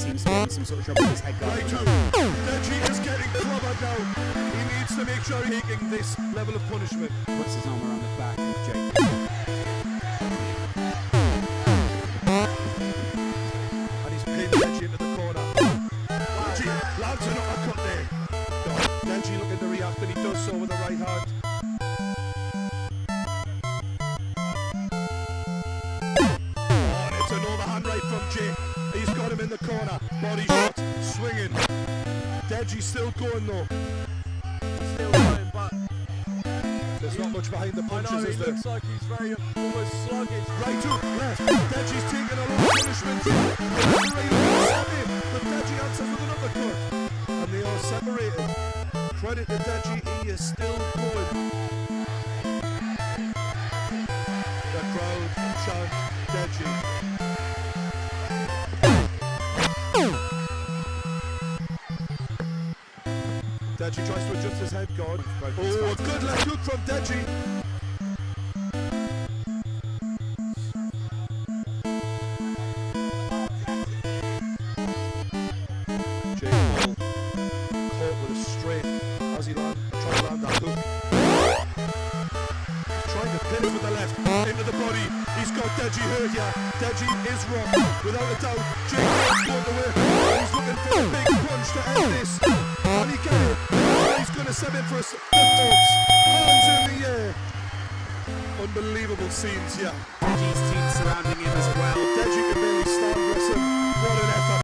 seems to be having some sort of trouble with his head guard. Right out. Deji is getting clobbered now. He needs to make sure he's taking this level of punishment. Puts his arm around the back of Jake. And he's pinned Deji into the corner. Deji lands an uppercut there. No, Deji looking to react, and he does so with the right hand. Oh, and it's another hand right from Jake. He's got him in the corner. Body shot, swinging. Deji still going though. Still going, but there's not much behind the punches, I know, is he there? looks like he's very almost sluggish. Right to left. Deji's taking a lot of punishment here. But Deji answers with an uppercut. And they are separated. Credit to Deji, he is still going. The crowd chant Deji. Deji tries to adjust his head guard. Oh, a good left hook from Deji. Jake Paul caught with a straight as he trying to land that hook. Trying to pin it with the left into the body. He's got Deji hurt here. Deji is rocked without a doubt. Jake Paul's going to win. He's looking for a big punch to end this. Can he get it? He's going to send him for a hands in the air. Unbelievable scenes here. Deji's team surrounding him as well. Deji can barely stand, bless him. What an effort.